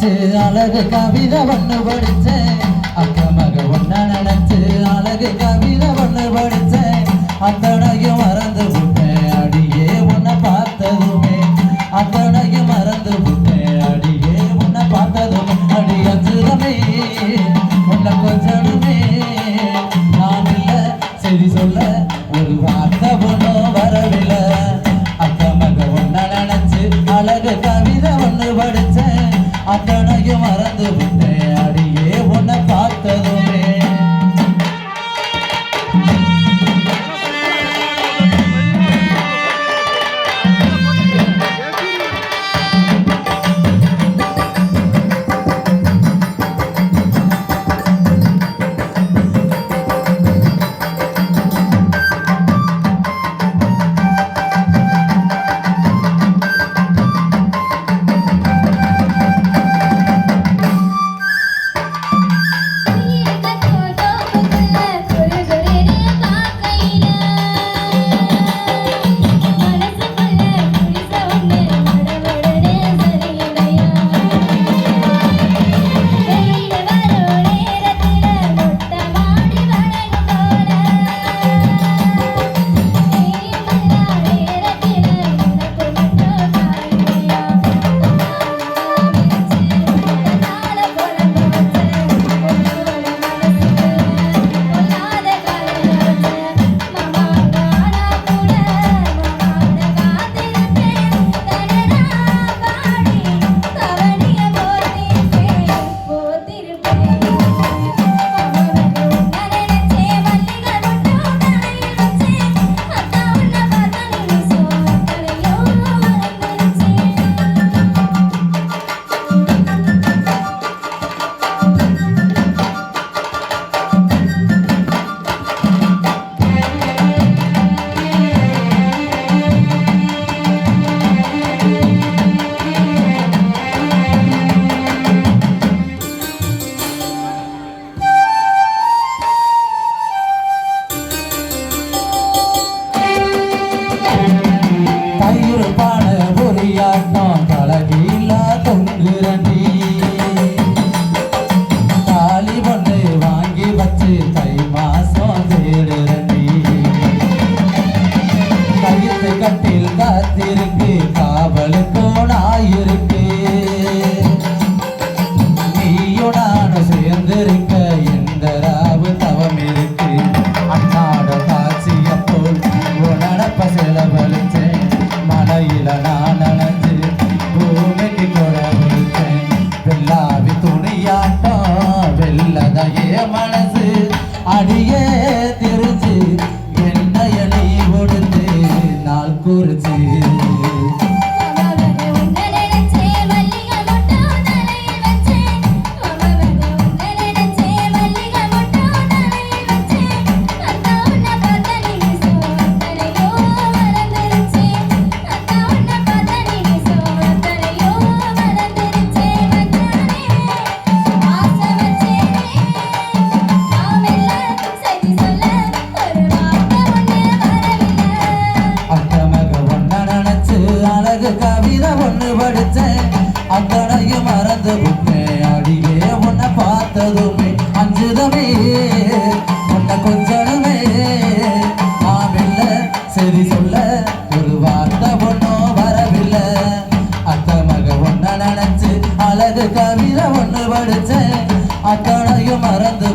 நினைச்சு அழகு கவிதை ஒண்ணு படிச்சேன் அக்க மக ஒன்ன நினைச்சு அழகு கவிதை ஒண்ணு படிச்சேன் அத்தனையும் மறந்து விட்டேன் அடியே உன்னை பார்த்ததுமே அத்தனையும் மறந்து விட்டேன் அடியே உன்னை பார்த்ததுமே அடி அஞ்சுதமே உன்னை கொஞ்சமே நான் இல்ல சரி சொல்ல ஒரு வார்த்தை ஒன்றும் வரவில்லை அக்க மக ஒன்ன நினைச்சு அழகு கவிதை ஒண்ணு படிச்சேன் அத்தனையும் மறந்து விட்டேன் அடியே உன்னை பார்த்ததுமே கட்டில் காத்திருக்கு காவலுக்கும் நாயிருக்கு நீயும் நானும் சேர்ந்திருக்க எந்த ராவு தவம் இருக்கு அண்ணாட காட்சிய போல் உனப்ப செலவழிச்சேன் மலையில நான் நனைஞ்சு பூமிக்கு குழவழிச்சேன் வெள்ளாவி துணியாட்டம் வெள்ளதையே மனசு அடியே தெரிஞ்சு என்னைய நீ கொடுத்து நாள் குறிச்சு கவிதை ஒண்ணு படிச்சேன் அத்தனையும் மறந்து விட்டேன் அடியே உன்னை பார்த்ததுமே அஞ்சுதமே உன்னை கொஞ்சமே ஆமில்ல சரி சொல்ல ஒரு வார்த்தை ஒன்றும் வரவில்லை அத்த மக ஒன்ன நினைச்சு அழகு கவிதை ஒண்ணு படிச்சேன் அத்தனையும் மறந்து